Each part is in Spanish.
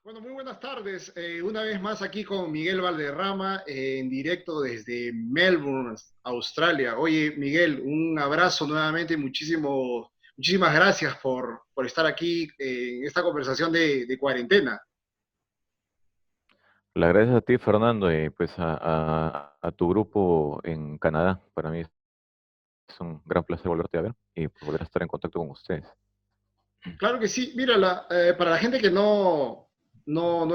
Bueno, muy buenas tardes. Una vez más aquí con Miguel Valderrama, en directo desde Melbourne, Australia. Oye, Miguel, un abrazo nuevamente. Muchísimas gracias por estar aquí en esta conversación de cuarentena. Le agradezco a ti, Fernando, y pues a tu grupo en Canadá. Para mí es un gran placer volverte a ver y pues, volver a estar en contacto con ustedes. Claro que sí. Mira, para la gente que no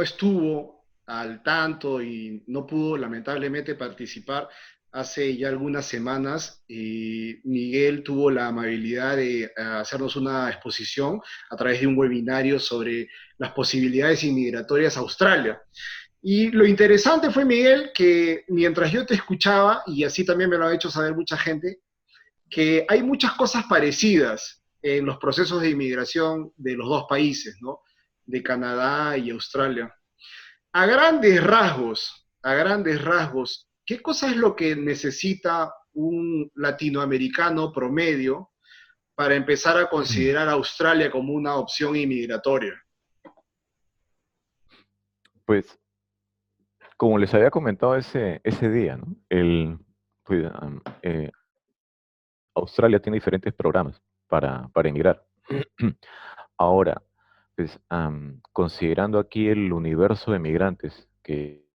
estuvo al tanto y no pudo lamentablemente participar hace ya algunas semanas, Miguel tuvo la amabilidad de hacernos una exposición a través de un webinario sobre las posibilidades inmigratorias a Australia. Y lo interesante fue, Miguel, que mientras yo te escuchaba, y así también me lo ha hecho saber mucha gente, que hay muchas cosas parecidas en los procesos de inmigración de los dos países, ¿no? De Canadá y Australia. A grandes rasgos, ¿qué cosa es lo que necesita un latinoamericano promedio para empezar a considerar a Australia como una opción inmigratoria? Pues, como les había comentado ese día, ¿no? Pues, Australia tiene diferentes programas para emigrar. Ahora, pues, considerando aquí el universo de migrantes que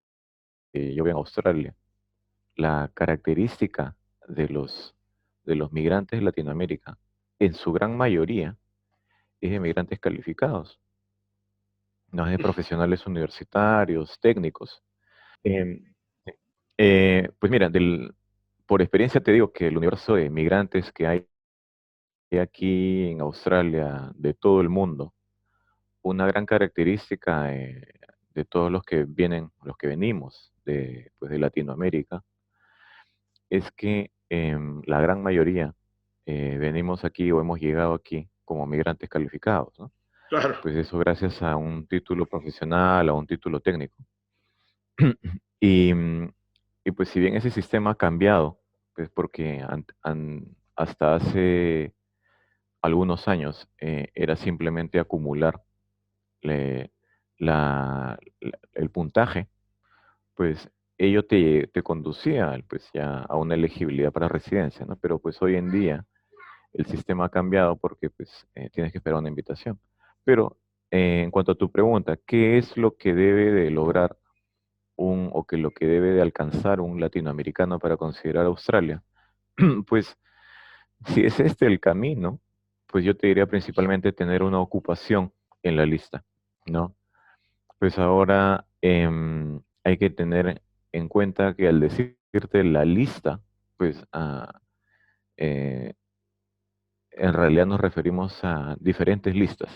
yo veo en Australia, la característica de los migrantes de Latinoamérica, en su gran mayoría, es de migrantes calificados, no es de profesionales universitarios, técnicos. Em, pues mira, por experiencia te digo que el universo de migrantes que hay aquí en Australia, de todo el mundo, una gran característica de todos los que vienen, los que venimos pues, de Latinoamérica, es que la gran mayoría venimos aquí o hemos llegado aquí como migrantes calificados, ¿no? Claro. Pues eso gracias a un título profesional, a un título técnico. Y, y pues si bien ese sistema ha cambiado, pues porque hasta hace algunos años era simplemente acumular le- el puntaje, pues ello te conducía pues ya a una elegibilidad para residencia, ¿no? Pero pues hoy en día el sistema ha cambiado porque pues tienes que esperar una invitación. Pero en cuanto a tu pregunta, ¿qué es lo que debe de lograr o que lo que debe de alcanzar un latinoamericano para considerar Australia? Pues si es este el camino, pues yo te diría principalmente tener una ocupación en la lista, ¿no? Pues ahora hay que tener en cuenta que al decirte la lista, pues eh, en realidad nos referimos a diferentes listas,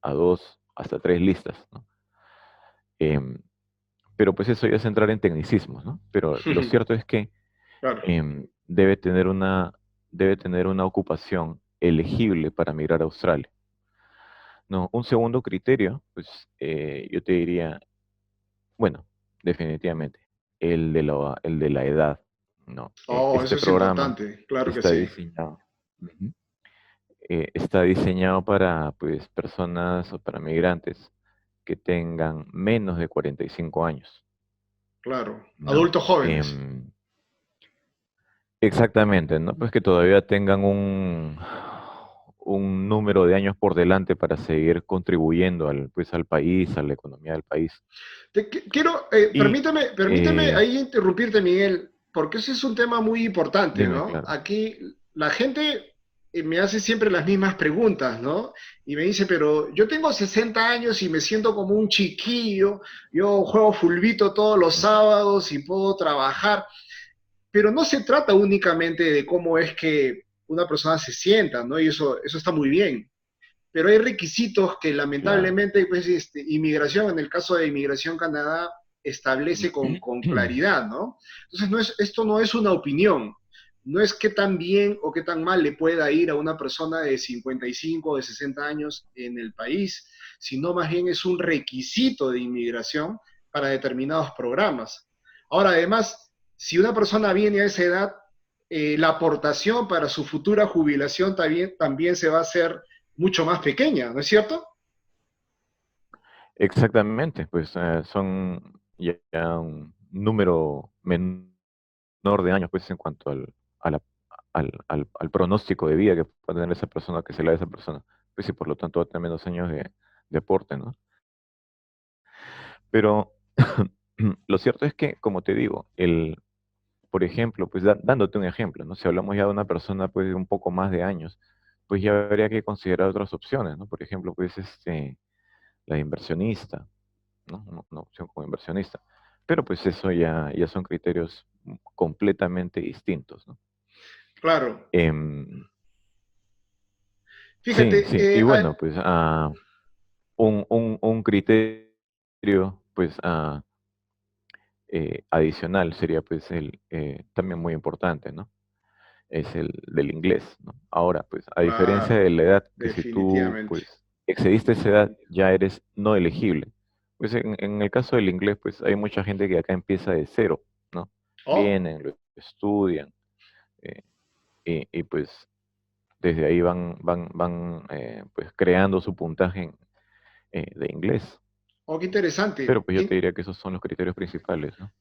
a dos hasta tres listas, ¿no? Em, pero pues eso ya es entrar en tecnicismos, ¿no? Pero lo cierto es que Claro. em, debe tener una, debe tener una ocupación elegible para migrar a Australia. No, un segundo criterio, pues yo te diría, bueno, definitivamente, el de la edad, ¿no? Oh, eso Este es programa importante, claro que está sí. diseñado. Ujú. Está diseñado para pues, personas o para migrantes que tengan menos de 45 años, Claro. ¿no? Adultos jóvenes. Em, exactamente, ¿no? Pues que todavía tengan un número de años por delante para seguir contribuyendo al país, a la economía del país. Quiero, Y permíteme ahí interrumpirte, Miguel, porque ese es un tema muy importante, dime, ¿no? claro. Aquí la gente me hace siempre las mismas preguntas, ¿no? Y me dice, pero yo tengo 60 años y me siento como un chiquillo, yo juego fulbito todos los Ujú. sábados y puedo trabajar, pero no se trata únicamente de cómo es que una persona se sienta, ¿no? Y eso está muy bien, pero hay requisitos que Claro. lamentablemente, pues, inmigración, en el caso de Inmigración Canadá, establece con claridad, ¿no? Entonces, esto no es una opinión, no es qué tan bien o qué tan mal le pueda ir a una persona de 55 o de 60 años en el país, sino más bien es un requisito de inmigración para determinados programas. Ahora, además, si una persona viene a esa edad, la aportación para su futura jubilación también se va a hacer mucho más pequeña, ¿no es cierto? Exactamente, pues son ya un número menor de años, pues en cuanto a la- al pronóstico de vida que puede tener esa persona, que se le da a esa persona, pues y por lo tanto va a tener menos años de deporte, ¿no? Pero lo cierto es que, como te digo, por ejemplo, pues dándote un ejemplo, ¿no? Si hablamos ya de una persona pues de un poco más de años, pues ya habría que considerar otras opciones, ¿no? Por ejemplo, pues la inversionista, ¿no? Una opción como inversionista. Pero pues eso ya son criterios completamente distintos, ¿no? Claro. Em, sí, Fíjate, sí. Y bueno, pues un criterio, pues adicional sería pues también muy importante, ¿no? Es el del inglés, ¿no? Ahora, pues, a diferencia de claro, la edad, que si tú, definitivamente. pues, excediste esa edad, ya eres no elegible. Pues en el caso del inglés, pues, hay mucha gente que acá empieza de cero, ¿no? Oh, Vienen, lo estudian, eh, y, pues, desde ahí pues, creando su puntaje de inglés. oh, qué Pero, interesante. pues, yo te diría que esos son los criterios principales, ¿no?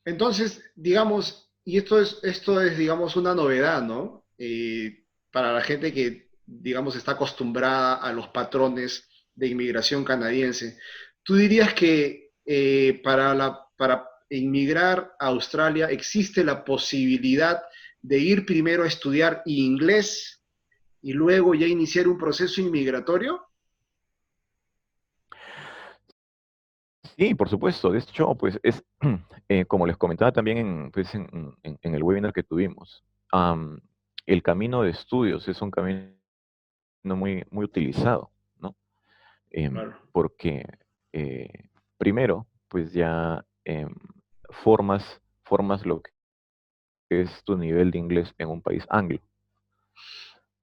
Entonces, digamos, y esto es, digamos, una novedad, ¿no? Para la gente que, digamos, está acostumbrada a los patrones de inmigración canadiense, ¿tú dirías que para inmigrar a Australia existe la posibilidad de ir primero a estudiar inglés y luego ya iniciar un proceso inmigratorio? Sí, por supuesto. De hecho, pues como les comentaba también pues, en el webinar que tuvimos, el camino de estudios es un camino muy, muy utilizado, ¿no? Claro, Porque primero, pues ya formas lo que es tu nivel de inglés en un país anglo,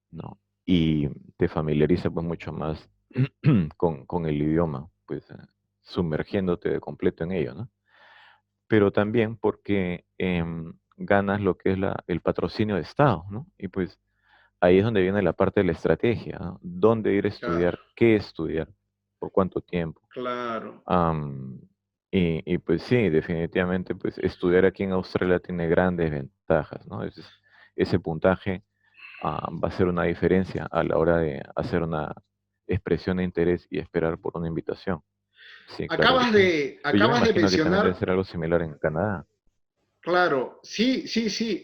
¿no? Y te familiariza pues mucho más con el idioma, pues sumergiéndote de completo en ello, ¿no? Pero también porque ganas lo que es el patrocinio de Estado, ¿no? Y pues ahí es donde viene la parte de la estrategia, ¿no? ¿Dónde ir a claro, estudiar? ¿Qué estudiar? ¿Por cuánto tiempo? claro. Am, y pues sí, definitivamente, pues estudiar aquí en Australia tiene grandes ventajas, ¿no? Ese puntaje va a ser una diferencia a la hora de hacer una expresión de interés y esperar por una invitación. Sí, claro que Acabas sí. de, Pero yo me acabas de imagino que también debe mencionar. ser algo similar en Canadá. Claro, sí, sí, sí,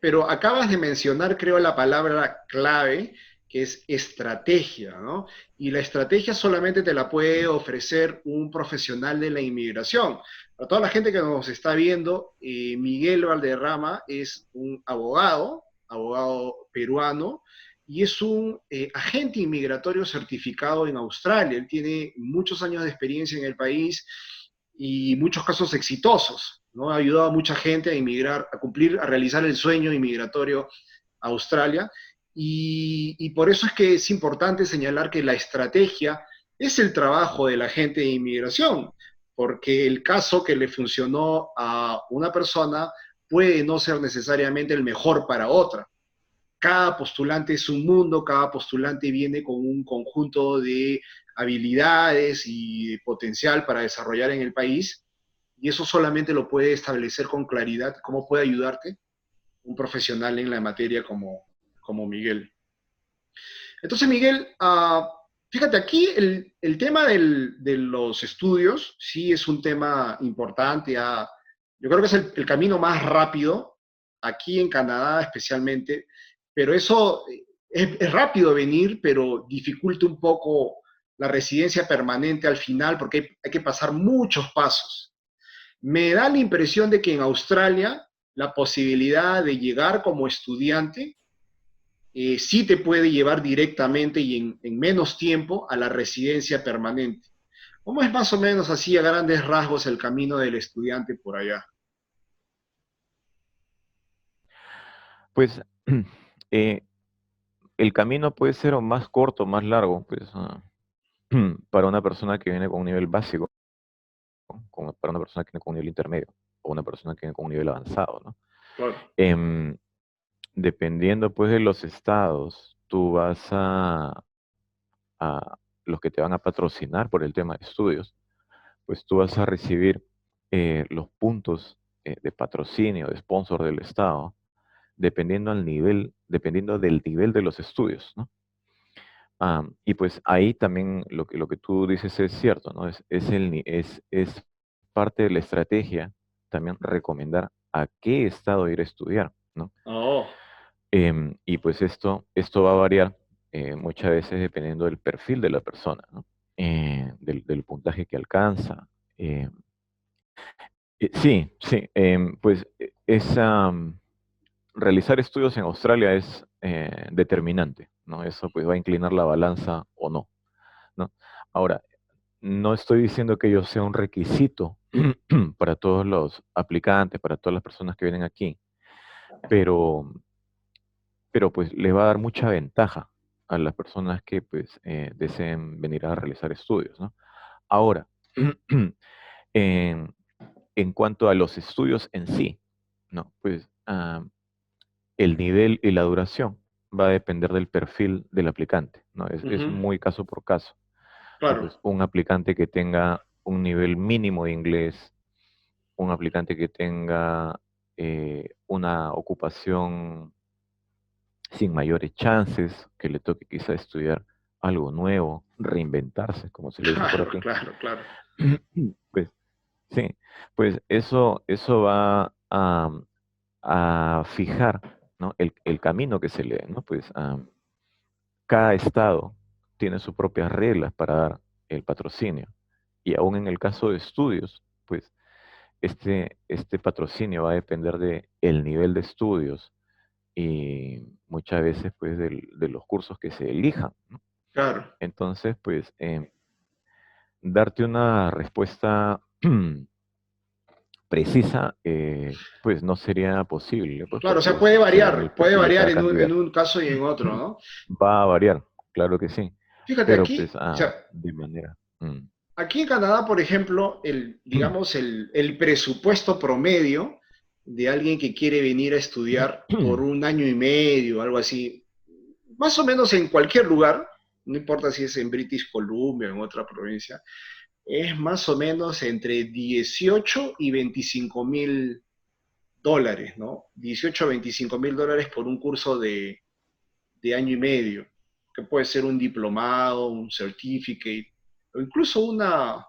pero acabas de mencionar, creo, la palabra clave, que es estrategia, ¿no? Y la estrategia solamente te la puede ofrecer un profesional de la inmigración. Para toda la gente que nos está viendo, Miguel Valderrama es un abogado peruano, y es un agente inmigratorio certificado en Australia. Él tiene muchos años de experiencia en el país y muchos casos exitosos, ¿no? Ha ayudado a mucha gente a inmigrar, a cumplir, a realizar el sueño inmigratorio a Australia. Y por eso es que es importante señalar que la estrategia es el trabajo de la gente de inmigración, porque el caso que le funcionó a una persona puede no ser necesariamente el mejor para otra. Cada postulante es un mundo, cada postulante viene con un conjunto de habilidades y de potencial para desarrollar en el país, y eso solamente lo puede establecer con claridad cómo puede ayudarte un profesional en la materia como Miguel. Entonces, Miguel, fíjate, aquí el tema de los estudios sí es un tema importante. Yo creo que es el camino más rápido, aquí en Canadá especialmente, pero eso es rápido venir, pero dificulta un poco la residencia permanente al final porque hay que pasar muchos pasos. Me da la impresión de que en Australia la posibilidad de llegar como estudiante sí te puede llevar directamente y en menos tiempo a la residencia permanente. ¿Cómo es más o menos así a grandes rasgos el camino del estudiante por allá? Pues eh, el camino puede ser o más corto o más largo, pues para una persona que viene con un nivel básico, ¿no? Como para una persona que viene con un nivel intermedio o una persona que viene con un nivel avanzado, ¿no? Claro, Em, Dependiendo pues de los estados, tú vas a los que te van a patrocinar por el tema de estudios. pues tú vas a recibir los puntos de patrocinio, de sponsor del Estado, dependiendo del nivel de los estudios, ¿no? Y pues ahí también lo que tú dices es cierto, ¿no? Es parte de la estrategia también recomendar a qué estado ir a estudiar, ¿no? Oh, Y pues esto va a variar muchas veces dependiendo del perfil de la persona, ¿no? Del puntaje que alcanza. eh, sí, sí, pues realizar estudios en Australia es determinante, ¿no? Eso pues va a inclinar la balanza o no, ¿no? Ahora, no estoy diciendo que ello sea un requisito para todos los aplicantes, para todas las personas que vienen aquí, pero, pero pues les va a dar mucha ventaja a las personas que pues deseen venir a realizar estudios, ¿no? Ahora, en, en cuanto a los estudios en sí, ¿no? Pues el nivel y la duración va a depender del perfil del aplicante, ¿no? Es ujú, muy caso por caso, ¿no? claro, Pues un aplicante que tenga un nivel mínimo de inglés, un aplicante que tenga una ocupación sin mayores chances, que le toque quizá estudiar algo nuevo, reinventarse, como se le dice por claro, aquí. claro, claro. Pues sí, pues eso va a fijar, ¿no? El camino que se le dé, ¿no? Pues cada estado tiene sus propias reglas para dar el patrocinio. Y aún en el caso de estudios, pues este patrocinio va a depender de el nivel de estudios y muchas veces pues de los cursos que se elijan, ¿no? Claro. Entonces, pues darte una respuesta precisa, pues no sería posible, pues Claro, o sea, porque según el puede perfil de variar cada en candidato. un caso y en otro, ¿no? Va a variar, claro que sí, Fíjate, pero pues aquí, o sea, de manera. aquí en Canadá, por ejemplo, digamos, el presupuesto promedio de alguien que quiere venir a estudiar por un año y medio, algo así, más o menos en cualquier lugar, no importa si es en British Columbia o en otra provincia, es más o menos entre 18 y 25.000 dólares, ¿no? 18 a 25.000 dólares por un curso de año y medio, que puede ser un diplomado, un certificate, o incluso una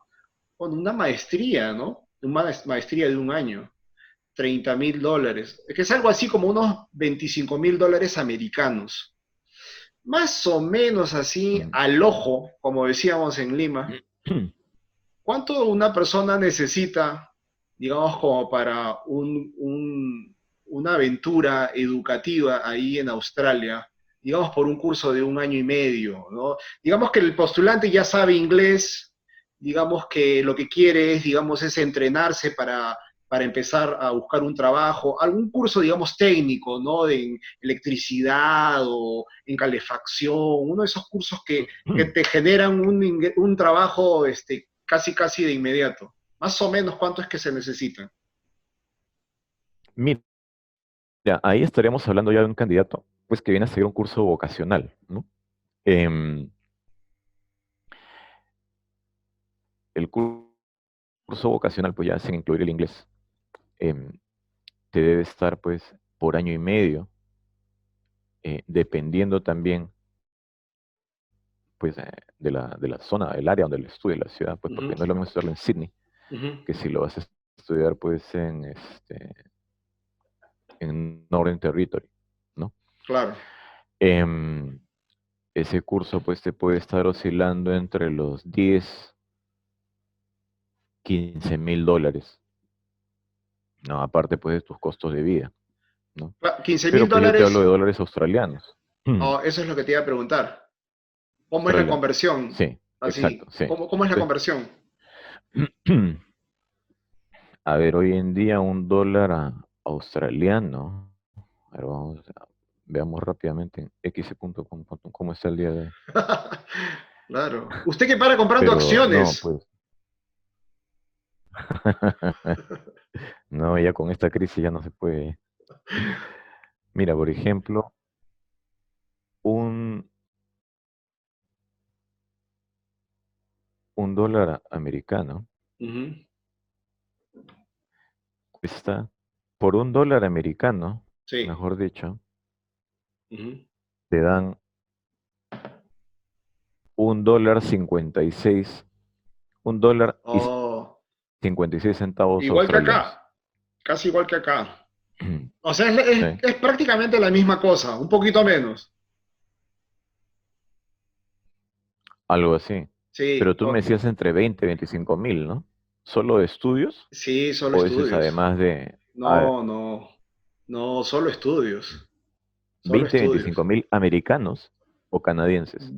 maestría, ¿no? Una maestría de un año, 30.000 dólares, que es algo así como unos 25.000 dólares americanos. Más o menos así Mm. al ojo, como decíamos en Lima. ¿Cuánto una persona necesita, digamos, como para una aventura educativa ahí en Australia? Digamos, por un curso de un año y medio, ¿no? Digamos que el postulante ya sabe inglés, digamos que lo que quiere es, digamos, es entrenarse para empezar a buscar un trabajo, algún curso, digamos, técnico, ¿no? De en electricidad o en calefacción, uno de esos cursos que te generan un trabajo casi de inmediato. Más o menos cuánto es que se necesita. Mira, ahí estaríamos hablando ya de un candidato, pues que viene a seguir un curso vocacional, ¿no? Em, el curso vocacional, pues ya sin incluir el inglés, em, te debe estar pues por año y medio, dependiendo también pues de la zona, del área donde lo estudie, la ciudad, pues Ujú, porque no es lo mismo estudiarlo en Sydney ujú, que si lo vas a estudiar pues en Northern Territory, ¿no? claro. Em, ese curso pues te puede estar oscilando entre los 10, 15.000 dólares, ¿no? Aparte pues de tus costos de vida, ¿no? 15 mil Pero pues yo te hablo dólares, de dólares australianos. oh, eso es lo que te iba a preguntar. ¿Cómo es la Australianos. conversión? Sí, exacto, Así, sí. ¿cómo es la Pues, conversión? a ver, hoy en día un dólar australiano. A ver, veamos rápidamente en x.com cómo está el día de hoy. Claro. Usted que para comprando Pero no, acciones. pues, no, ya con esta crisis ya no se puede. Mira, por ejemplo, un, un dólar americano. Ujú. Cuesta por $1 americano, Sí. mejor dicho, Ujú. te dan $1.56, Oh, $1.56 igual que australianos. acá, casi igual que acá. O sea, es, Sí, es prácticamente la misma cosa, un poquito menos. algo así. Pero Sí, tú me decías entre 20 y 25 mil, ¿no? ¿Solo de estudios? sí, solo ¿O eso es estudios. además de No, no, no, solo estudios, solo 20, 25 estudios. mil americanos o canadienses?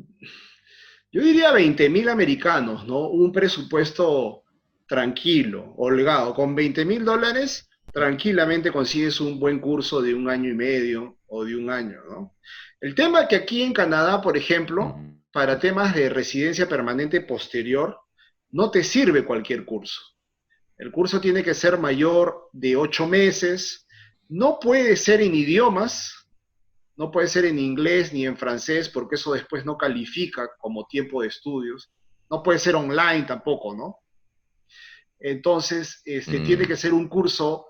Yo diría 20.000 americanos, ¿no? Un presupuesto tranquilo, holgado. Con $20.000, tranquilamente consigues un buen curso de un año y medio o de un año, ¿no? El tema es que aquí en Canadá, por ejemplo, Mm, para temas de residencia permanente posterior, no te sirve cualquier curso. El curso tiene que ser mayor de 8 meses, no puede ser en idiomas, no puede ser en inglés ni en francés, porque eso después no califica como tiempo de estudios. No puede ser online tampoco, ¿no? Entonces, mm, tiene que ser un curso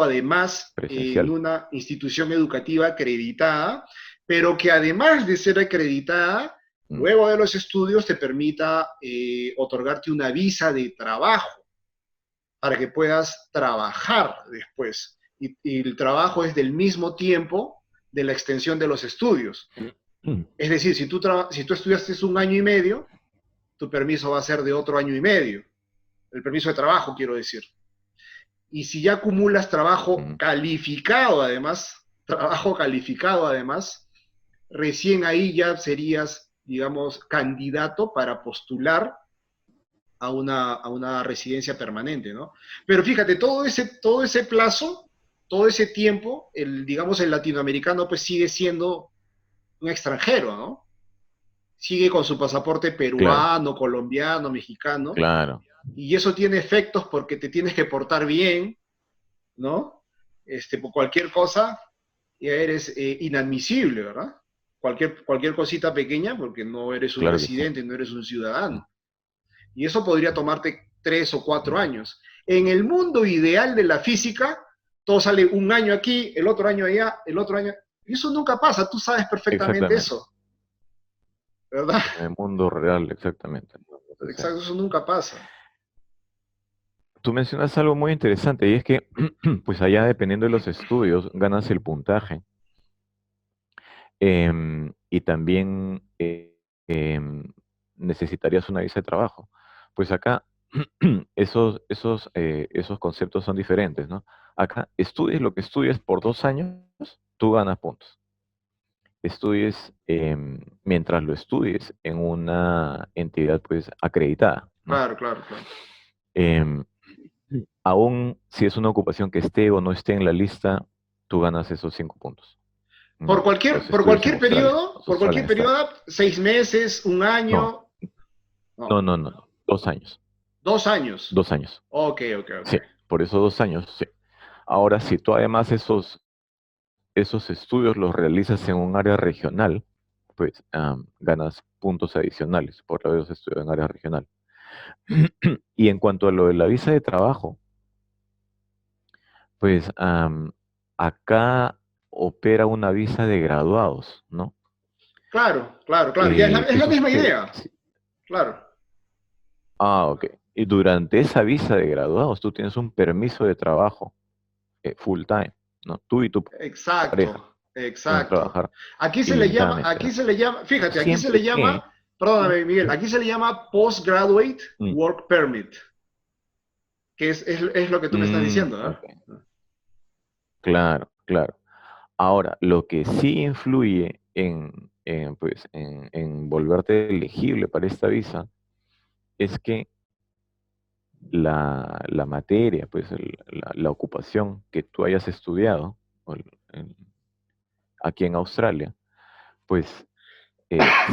además en presencial. una institución educativa acreditada, pero que además de ser acreditada, Mm, luego de los estudios te permita otorgarte una visa de trabajo para que puedas trabajar después. Y el trabajo es del mismo tiempo de la extensión de los estudios. mm, Es decir, si tú estudiaste un año y medio, tu permiso va a ser de otro año y medio. El permiso de trabajo, quiero decir. Y si ya acumulas mm, trabajo calificado además, recién ahí ya serías, digamos, candidato para postular a una residencia permanente, ¿no? Pero fíjate, todo ese plazo, todo ese tiempo, digamos, el latinoamericano pues sigue siendo un extranjero, ¿no? Sigue con su pasaporte claro, peruano, colombiano, mexicano, claro, y eso tiene efectos porque te tienes que portar bien, ¿no? Por cualquier cosa ya eres inadmisible, ¿verdad? Cualquier cosita pequeña porque no eres un claro que sí. residente, no eres un Mm, ciudadano. Y eso podría tomarte 3 o 4 mm, años. En el mundo ideal de la física, todo sale un año aquí, el otro año allá, el otro año. Y eso nunca pasa, tú sabes perfectamente exactamente. eso, ¿verdad? En el mundo real, exactamente. Entonces, Exacto, eso nunca pasa. tú mencionas algo muy interesante y es que, pues allá dependiendo de los estudios, ganas el puntaje. Y también em, necesitarías una visa de trabajo. Pues acá esos conceptos son diferentes, ¿no? Acá estudies lo que estudies por 2 años, tú ganas puntos. Estudies, mientras lo estudies en una entidad pues acreditada, ¿no? Claro, claro, claro. Em, Aún si es una ocupación que esté o no esté en la lista, tú ganas esos 5 puntos. ¿No? Los estudios en Australia. Los Por cualquier Australian Style. periodo, 6 meses, un No, año, no, no, no, no, no. 2 años. 2 años. 2 años. Ok, ok, ok. Sí, por eso 2 años, sí. Ahora, si tú además esos estudios los realizas en un área regional, pues ganas puntos adicionales por haberlos estudiado en área regional. Y en cuanto a lo de la visa de trabajo, pues acá opera una visa de graduados, ¿no? Claro, claro, claro. Ya es la Eso misma sucede. idea. Claro. Ok. Y durante esa visa de graduados, tú tienes un permiso de trabajo full time, ¿no? Tú y tu pareja Exacto, pueden exacto. trabajar ilimitadamente, ¿no? Aquí se le Siempre que... llama, perdóname, Miguel, aquí se le llama Postgraduate Mm, Work Permit, que es lo que tú me estás diciendo, ok, ¿no? claro, claro. Ahora, lo que sí influye pues, en volverte elegible para esta visa es que la materia, pues la ocupación que tú hayas estudiado o aquí en Australia, pues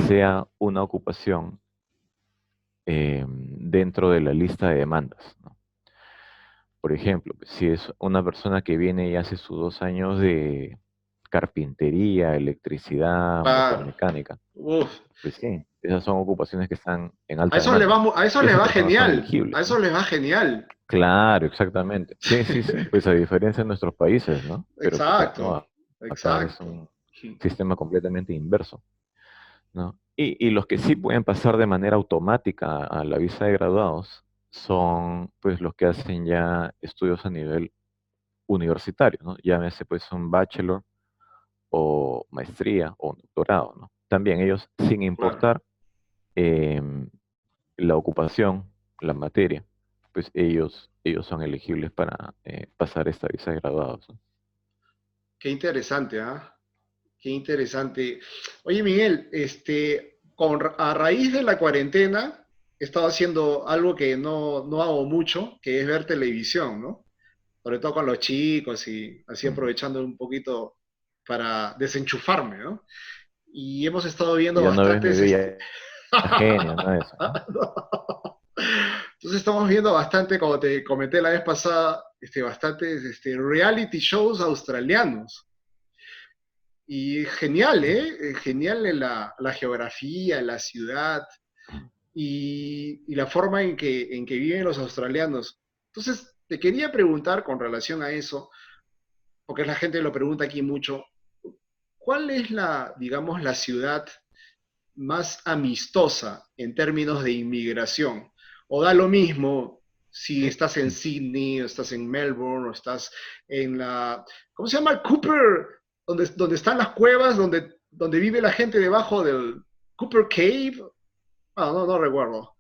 sea una ocupación dentro de la lista de demandas, ¿no? Por ejemplo, pues, si es una persona que viene y hace sus 2 años de carpintería, electricidad, Claro. motomecánica, Uf, pues sí, esas son ocupaciones que están en A alta eso le demanda. va, a eso Y le esas va personas son genial, a elegibles, eso ¿no? le va genial. Claro, exactamente. Sí, sí, sí. Pues a diferencia de nuestros países, ¿no? Pero pues Exacto, no, acá es exacto. un sistema completamente inverso, ¿no? Y los que sí pueden pasar de manera automática a la visa de graduados son pues los que hacen ya estudios a nivel universitario, ¿no? Llámese pues un bachelor o maestría o doctorado, ¿no? También ellos, sin Claro. importar em, la ocupación, la materia, pues ellos son elegibles para pasar esta visa de graduados, ¿no? Qué interesante, ¿ah? Qué interesante. Oye, Miguel, a raíz de la cuarentena, he estado haciendo algo que no hago mucho, que es ver televisión, ¿no? Sobre todo con los chicos y así Ujú. aprovechando un poquito para desenchufarme, ¿no? Y hemos estado viendo Ya no ves mi bastantes, vida ajena, nada de eso, ¿no? Entonces estamos viendo bastante, como te comenté la vez pasada, bastantes reality shows australianos. Y genial, ¿eh? Genial en la geografía, la ciudad y la forma en que viven los australianos. Entonces, te quería preguntar con relación a eso, porque la gente lo pregunta aquí mucho, ¿cuál es digamos, la ciudad más amistosa en términos de inmigración? ¿O da lo mismo si estás en Sydney, o estás en Melbourne, o estás en ¿cómo se llama? Cooper, donde están las cuevas, donde vive la gente debajo del Cooper Cave. Ah, no recuerdo.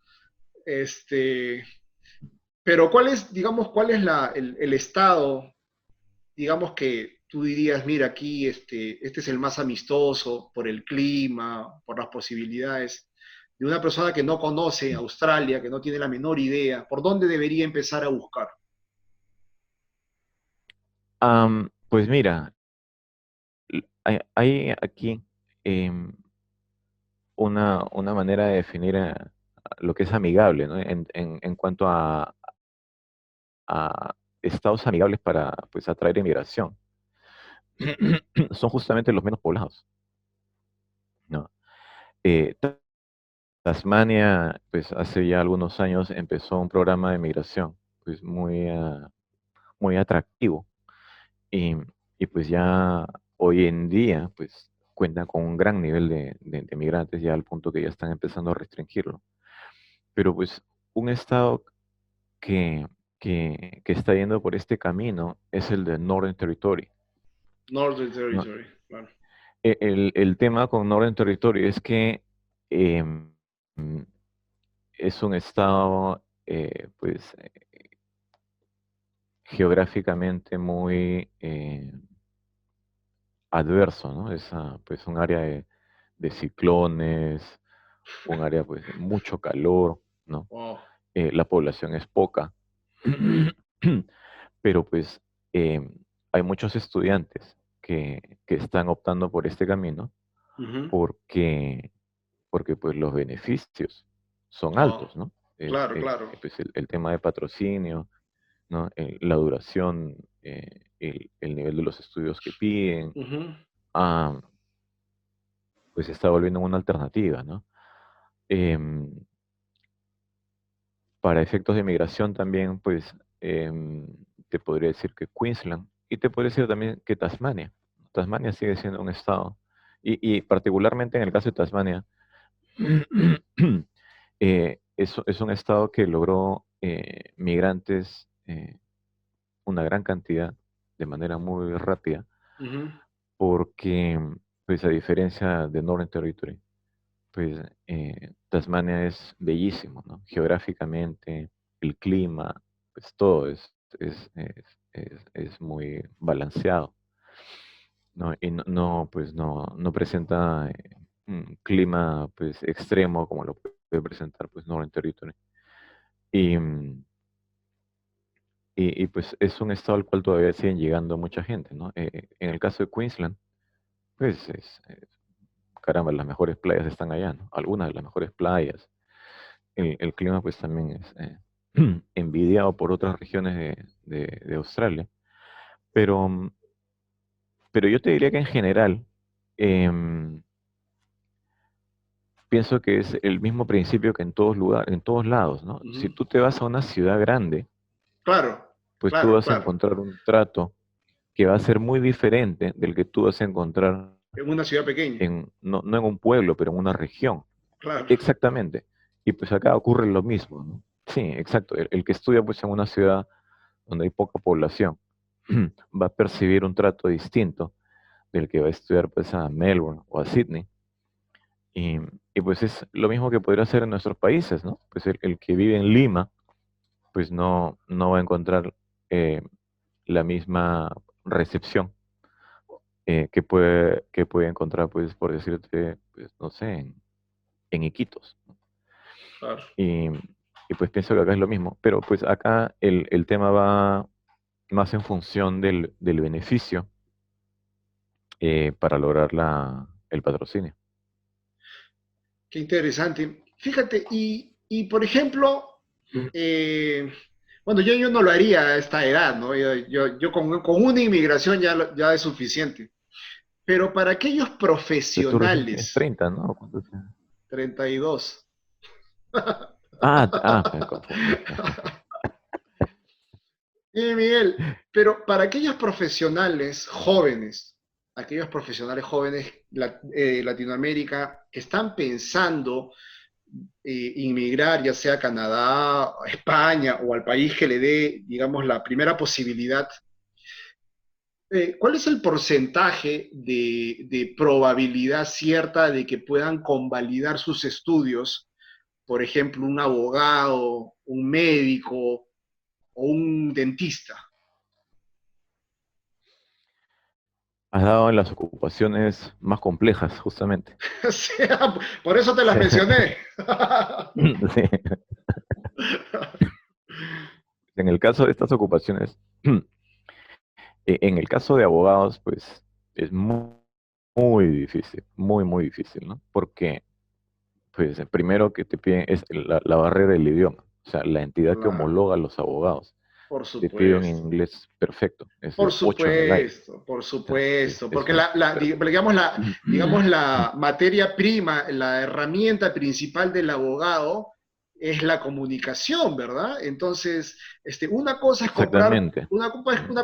Este, pero digamos, cuál es el estado, digamos que tú dirías, mira, aquí este es el más amistoso por el clima, por las posibilidades, de una persona que no conoce Australia, que no tiene la menor idea, ¿por dónde debería empezar a buscar? Pues mira, hay aquí em, una manera de definir lo que es amigable, ¿no? En cuanto a estados amigables para pues, atraer inmigración. Son justamente los menos poblados, ¿no? Tasmania, pues hace ya algunos años empezó un programa de migración, pues muy atractivo y, y pues ya hoy en día, pues cuenta con un gran nivel de migrantes ya al punto que ya están empezando a restringirlo. Pero pues un estado que, que está yendo por este camino es el de Northern Territory, Northern ¿no? Territory, claro. El tema con Northern Territory es que em, es un estado, pues, geográficamente muy adverso, ¿no? Es pues, un área de ciclones, un área pues, de mucho calor, ¿no? Wow. La población es poca, pero pues hay muchos estudiantes que están optando por este camino Ujú. porque, porque pues, los beneficios son Oh, altos, ¿no? claro, claro. Pues, el tema de patrocinio, ¿no? La duración, el nivel de los estudios que piden, Ujú. ah, pues se está volviendo una alternativa, ¿no? Em, para efectos de migración también, pues te podría decir que Queensland y te podría decir también que Tasmania. Tasmania sigue siendo un estado y particularmente en el caso de Tasmania, es un estado que logró migrantes una gran cantidad de manera muy rápida Ujú. porque, pues a diferencia de Northern Territory, pues Tasmania es bellísimo, ¿no? Geográficamente, el clima, pues todo es muy balanceado, ¿no? Y pues no presenta un clima pues extremo como lo puede presentar pues Northern Territory. Y, pues es un estado al cual todavía siguen llegando mucha gente, ¿no? En el caso de Queensland, pues caramba, las mejores playas están allá, ¿no? Algunas de las mejores playas. El clima pues también es envidiado por otras regiones de Australia. Pero, pero yo te diría que en general, em, pienso que es el mismo principio que en todos lugares, en todos lados, ¿no? Si Ujú. tú te vas a una ciudad grande, Claro, pues tú claro, vas a claro. encontrar un trato que va a ser muy diferente del que tú vas a encontrar En una ciudad pequeña. no en un pueblo, pero en una región. Claro. Exactamente. Y pues acá ocurre lo mismo, ¿no? Sí, exacto. El que estudia pues en una ciudad donde hay poca población va a percibir un trato distinto del que va a estudiar pues a Melbourne o a Sydney. Y, y pues es lo mismo que podría hacer en nuestros países, ¿no? Pues el que vive en Lima, pues no va a encontrar eh, la misma recepción que puede encontrar, pues, por decirte, pues, no sé, en Iquitos. Claro. Y, y pues pienso que acá es lo mismo, pero pues acá el tema va más en función del beneficio para lograr el patrocinio. Qué interesante. Fíjate, y por ejemplo, eh, bueno, yo no lo haría a esta edad, ¿no? Yo con una inmigración ya es suficiente. Pero para aquellos Pues tú recién tienes profesionales, 30, ¿no? ¿Cuántos tienes? 32. Me confundí. Y Miguel, pero para aquellos profesionales jóvenes Latinoamérica que están pensando inmigrar, ya sea a Canadá, a España o al país que le dé, digamos, la primera posibilidad, ¿cuál es el porcentaje de probabilidad cierta de que puedan convalidar sus estudios? Por ejemplo, un abogado, un médico o un dentista. Has dado en las ocupaciones más complejas, justamente. O sea, por eso te las mencioné. Sí. En el caso de estas ocupaciones, en el caso de abogados, pues es muy difícil, muy difícil, ¿no? Porque, pues, primero que te piden es la barrera del idioma. O sea, la entidad que Claro, homologa a los abogados por te pide un supuesto. inglés perfecto, es de 8 en el aire. Por O sea, supuesto, es porque un perfecto. digamos la materia prima, la herramienta principal del abogado es la comunicación, ¿verdad? Entonces, Exactamente. una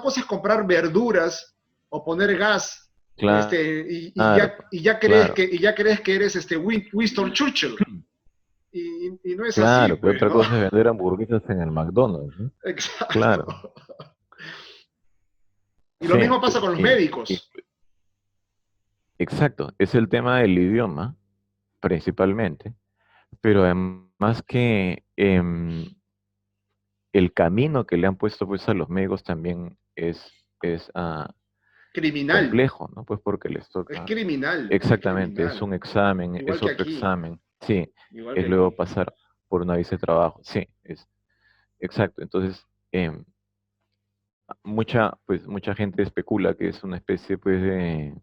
cosa es comprar verduras o poner gas, Claro, claro. y ya crees que eres Winston Churchill, y no es así, Claro, que pues, otra ¿no? cosa es vender hamburguesas en el McDonald's, ¿no? Exacto. Claro, Y lo sí, mismo pasa pues, con los médicos. exacto, es el tema del idioma, principalmente, pero además que el camino que le han puesto pues a los médicos también es Criminal. complejo, ¿no? Pues porque les Es toca, criminal, es exactamente, es criminal. un examen, Igual es que otro aquí, examen, sí, igual que es luego aquí. pasar por una visa de trabajo, sí, es exacto. Entonces, mucha gente especula que es una especie pues de,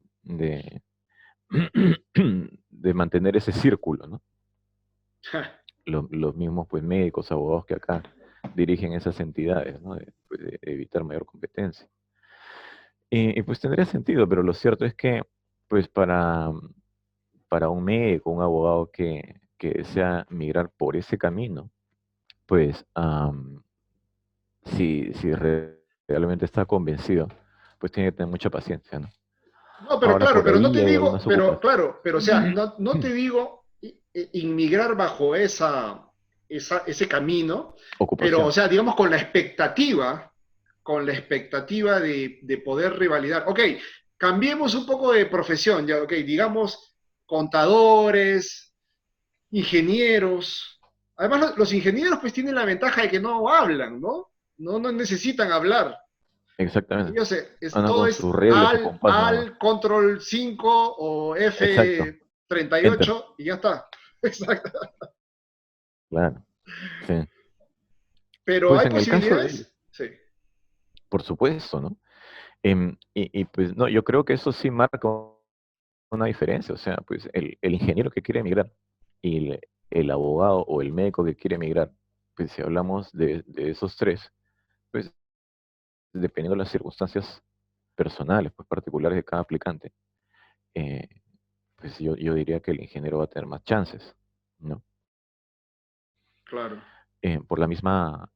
de mantener ese círculo, ¿no? Los mismos pues médicos, abogados que acá dirigen esas entidades, ¿no? Pues, de evitar mayor competencia. Y, pues tendría sentido, pero lo cierto es que pues para un médico, un abogado que desea migrar por ese camino, pues si realmente está convencido, pues tiene que tener mucha paciencia, ¿no? No, pero Ahora claro, por pero no ahí te hay digo, algunas pero ocupaciones. claro, pero o sea, no te digo inmigrar bajo ese camino, pero o Ocupación. sea, digamos con la expectativa de poder revalidar. Ok, cambiemos un poco de profesión, ya, ok, digamos contadores, ingenieros. Además, los ingenieros pues tienen la ventaja de que no hablan, ¿no? No necesitan hablar. Exactamente. Ellos Anda todo con es sus reglas y compás nomás. control 5 o Exacto. Enter. F38 y ya está. Exacto. Claro. Sí. Pero Pues hay en el caso de ellos, posibilidades, sí. por supuesto, ¿no? Pues no, yo creo que eso sí marca una diferencia. O sea, pues el ingeniero que quiere emigrar y el abogado o el médico que quiere emigrar, pues si hablamos de esos tres, pues dependiendo de las circunstancias personales, pues particulares de cada aplicante, eh, pues yo diría que el ingeniero va a tener más chances, ¿no? Claro. Por la misma,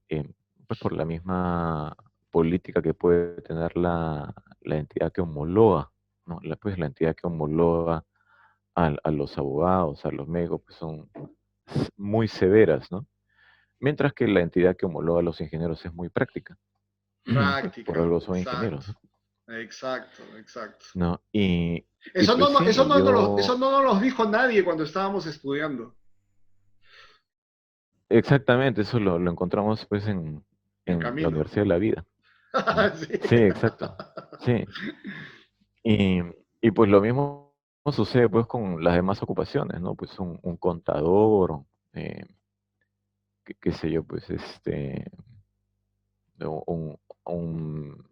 pues por la misma política que puede tener la entidad que homologa, ¿no? Pues la entidad que homologa a los abogados, a los médicos, pues son muy severas, ¿no? Mientras que la entidad que homologa a los ingenieros es muy práctica. Pues por Práctica, algo son ingenieros, exacto. ¿no? Exacto, exacto. ¿No? Y pues Eso sí, eso no nos lo dijo nadie cuando estábamos estudiando exactamente, eso lo encontramos pues el en la camino. Universidad de la Vida, ¿no? Sí. Sí, exacto. Sí. Y, y pues lo mismo sucede pues con las demás ocupaciones, ¿no? Pues un contador, eh, qué sé yo, pues un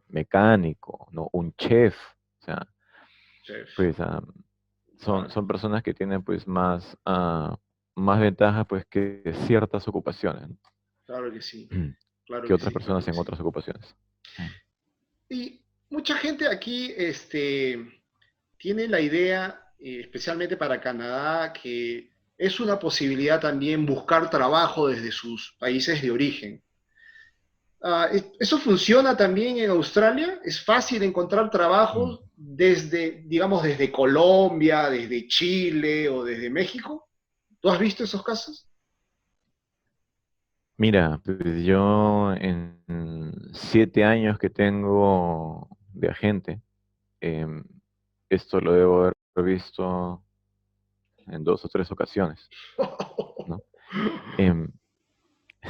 mecánico, ¿no? Un chef, o sea, Chef, pues claro, son personas que tienen pues más ventajas pues que ciertas ocupaciones, ¿no? claro que sí, claro Que que otras sí, claro personas que en sí. otras ocupaciones. Mm. Y mucha gente aquí, tiene la idea, especialmente para Canadá, que es una posibilidad también buscar trabajo desde sus países de origen. ¿Eso funciona también en Australia? ¿Es fácil encontrar Mm. trabajos desde, digamos, desde Colombia, desde Chile o desde México? ¿Tú has visto esos casos? Mira, pues yo en 7 años que tengo de agente, em, esto lo debo haber visto en 2 o 3 ocasiones, ¿no? Em,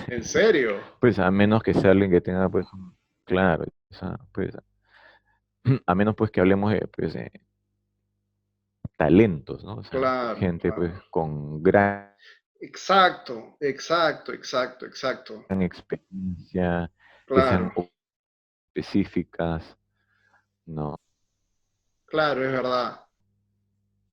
¿En serio? pues a menos que sea alguien que tenga, pues, claro, o sea, pues, a menos pues que hablemos de, pues, de talentos, ¿no? O sea, Claro, gente pues claro. con gran Exacto, exacto, exacto, exacto. experiencia, que sean Claro, específicas, ¿no? claro, es verdad.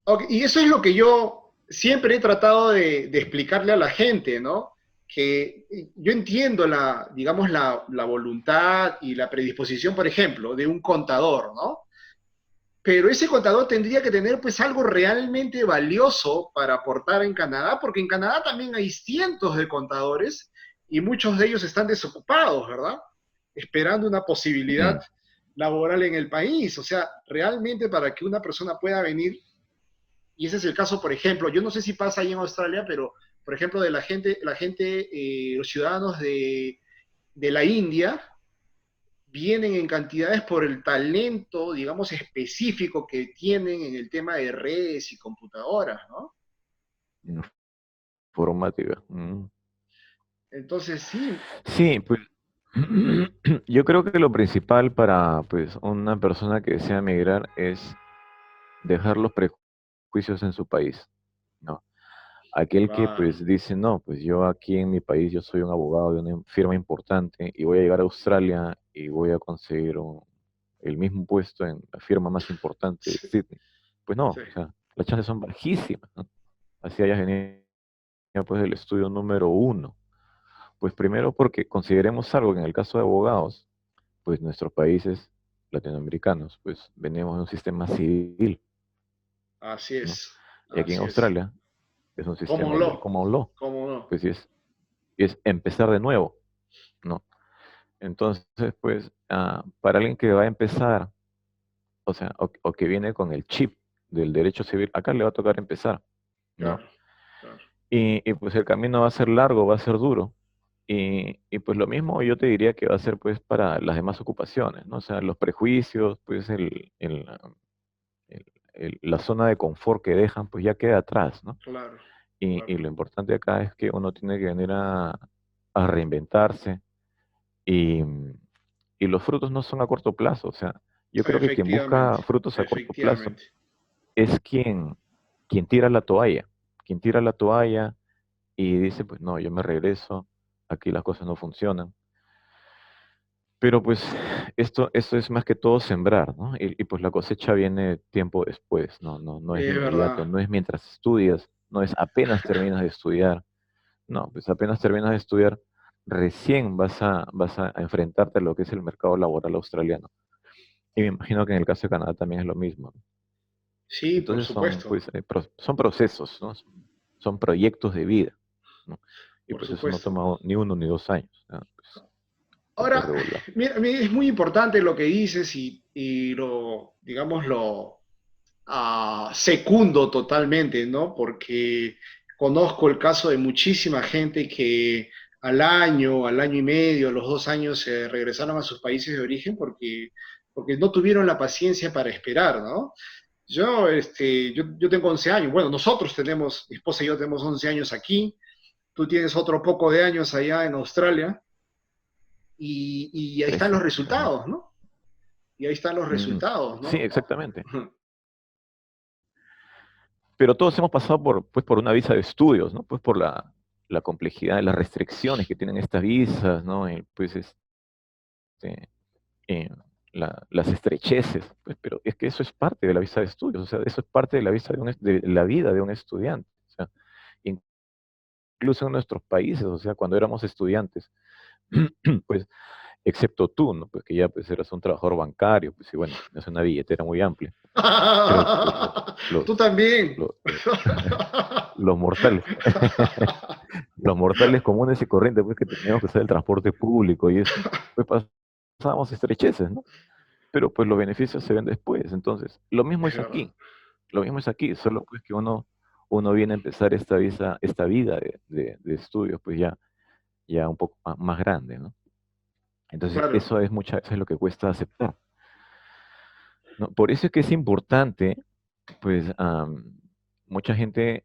Ok, y eso es lo que yo siempre he tratado de explicarle a la gente, ¿no? Que yo entiendo digamos, la voluntad y la predisposición, por ejemplo, de un contador, ¿no? Pero ese contador tendría que tener pues algo realmente valioso para aportar en Canadá, porque en Canadá también hay cientos de contadores y muchos de ellos están desocupados, ¿verdad? Esperando una posibilidad Sí. laboral en el país. O sea, realmente para que una persona pueda venir, y ese es el caso, por ejemplo, yo no sé si pasa ahí en Australia, pero por ejemplo, de los ciudadanos de la India, vienen en cantidades por el talento, digamos, específico que tienen en el tema de redes y computadoras, ¿no? Informática. Mm. Entonces, sí, Sí, pues yo creo que lo principal para pues una persona que desea emigrar es dejar los prejuicios en su país, ¿no? Aquel que claro, pues dice, no, pues yo aquí en mi país yo soy un abogado de una firma importante y voy a llegar a Australia y voy a conseguir el mismo puesto en la firma más importante de sí, Sydney. Pues no, sí, o sea, las chances son bajísimas, ¿no? Así hayas venido pues del estudio número uno. Pues primero porque consideremos algo que en el caso de abogados, pues nuestros países latinoamericanos, pues venimos de un sistema civil, así ¿no? es, Y aquí en así es. Australia es un ¿Cómo sistema del no? common law, ¿Cómo no? pues sí es empezar de nuevo, ¿no? Entonces, pues, para alguien que va a empezar, o sea, o que viene con el chip del derecho civil, acá le va a tocar empezar, ¿no? Claro, claro. Y pues el camino va a ser largo, va a ser duro. Y pues lo mismo yo te diría que va a ser pues para las demás ocupaciones, ¿no? O sea, los prejuicios, pues la zona de confort que dejan, pues ya queda atrás, ¿no? Claro, Y claro. lo importante acá es que uno tiene que venir a reinventarse y, y los frutos no son a corto plazo. O sea, yo creo que quien Efectivamente, busca frutos a corto plazo efectivamente. es quien tira la toalla, quien tira la toalla y dice, pues no, yo me regreso, aquí las cosas no funcionan. Pero pues esto es más que todo sembrar, ¿no? Pues la cosecha viene tiempo después, no es de Es inmediato, verdad. no es mientras estudias, no es apenas terminas de estudiar, no, pues apenas terminas de estudiar, recién vas a enfrentarte a lo que es el mercado laboral australiano. Y me imagino que en el caso de Canadá también es lo mismo. Sí, por Entonces son, supuesto, pues, son procesos, ¿no? Son proyectos de vida, ¿no? Y por pues eso no supuesto. toma ni 1 ni 2 años, ¿no? Pues, tiempo Ahora, regular. mira, a mí es muy importante lo que dices y lo, digamos, lo secundo totalmente, ¿no? Porque conozco el caso de muchísima gente que al año y medio, a los 2 años se regresaron a sus países de origen porque no tuvieron la paciencia para esperar, ¿no? Yo tengo 11 años, bueno, nosotros tenemos, mi esposa y yo tenemos 11 años aquí, tú tienes otro poco de años allá en Australia y ahí están 13, los ajá. resultados, ¿no? Y ahí están los Mm, resultados, sí, ¿no? exactamente. Pero todos hemos pasado por una visa de estudios, ¿no? Pues por la complejidad, las restricciones que tienen estas visas, ¿no? Pues eh, las estrecheces, pues, pero es que eso es parte de la visa de estudios, o sea, eso es parte de la visa de la vida de un estudiante. O sea, incluso en nuestros países, o sea, cuando éramos estudiantes, pues, excepto tú, ¿no? Pues que ya pues eras un trabajador bancario, pues y bueno, es una billetera muy amplia, pero pues Tú también. los, los mortales, los mortales comunes y corrientes, pues que teníamos que usar el transporte público y eso, pues pasábamos estrecheces, ¿no? Pero pues los beneficios se ven después. Entonces, lo mismo Es es verdad. aquí, lo mismo es aquí, solo pues que uno viene a empezar esta vida de estudios, pues ya un poco más grande, ¿no? Entonces, Claro. eso es muchas veces lo que cuesta aceptar, ¿no? Por eso es que es importante, pues, mucha gente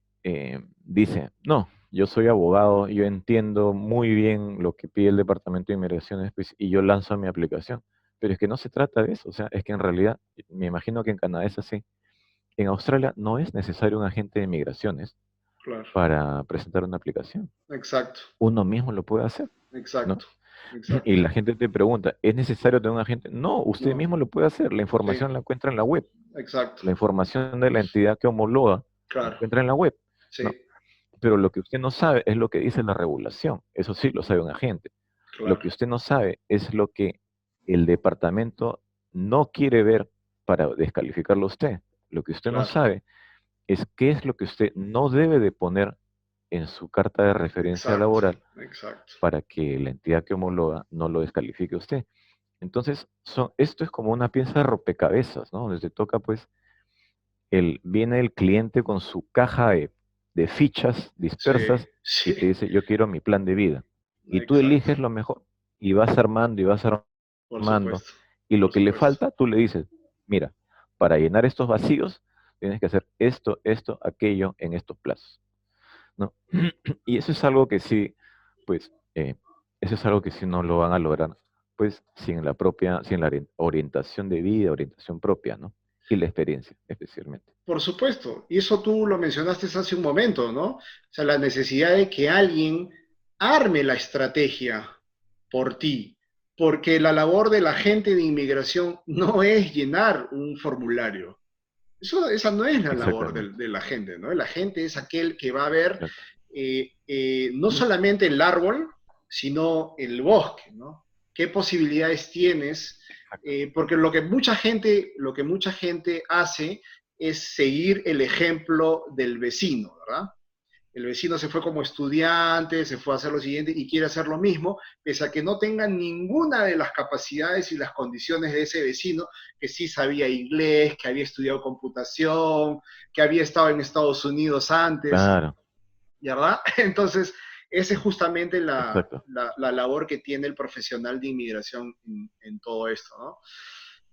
dice, no, yo soy abogado, yo entiendo muy bien lo que pide el Departamento de Inmigraciones, pues, y yo lanzo mi aplicación. Pero es que no se trata de eso, o sea, es que en realidad, me imagino que en Canadá es así. En Australia no es necesario un agente de migraciones Claro. para presentar una aplicación. Exacto. Uno mismo lo puede hacer, ¿no? Exacto. Y Exacto. la gente te pregunta, ¿es necesario tener un agente? No, usted No. mismo lo puede hacer. La Sí. información la encuentra en la web. Exacto. La información de la entidad que homologa la Claro. encuentra en la web, ¿no? Sí. Pero lo que usted no sabe es lo que dice la regulación. Eso sí lo sabe un agente. Lo Claro. que usted no sabe es lo que el departamento no quiere ver para descalificarlo a usted. Lo que usted no Claro. sabe es qué es lo que usted no debe de poner en su carta de referencia Exacto. laboral Exacto. para que la entidad que homologa no lo descalifique a usted. Entonces, esto es como una pieza de rompecabezas, ¿no? Donde te toca, pues, viene el cliente con su caja de fichas Sí. dispersas y te Sí. dice, yo quiero mi plan de vida. Y tú Exacto. eliges lo mejor y vas armando y vas Por armando. supuesto. Y lo Por que le supuesto. falta, tú le dices, mira, para llenar estos vacíos, tienes que hacer esto, aquello en estos plazos, ¿no? Y eso es algo que sí, pues, eso es algo que sí no lo van a lograr, pues, sin la orientación de vida, orientación propia, ¿no? Y la experiencia, especialmente. Por supuesto, y eso tú lo mencionaste hace un momento, ¿no? O sea, la necesidad de que alguien arme la estrategia por ti, porque la labor del agente de inmigración no es llenar un formulario. Esa no es la labor Exactamente, del agente, ¿no? El agente es aquel que va a ver exacto. no solamente el árbol, sino el bosque, ¿no? ¿Qué posibilidades tienes? Porque lo que mucha gente hace es seguir el ejemplo del vecino, ¿verdad? El vecino se fue como estudiante, se fue a hacer lo siguiente y quiere hacer lo mismo, pese a que no tenga ninguna de las capacidades y las condiciones de ese vecino, que sí sabía inglés, que había estudiado computación, que había estado en Estados Unidos antes, Claro, ¿verdad? Entonces, esa es justamente exacto, la labor que tiene el profesional de inmigración en todo esto, ¿no?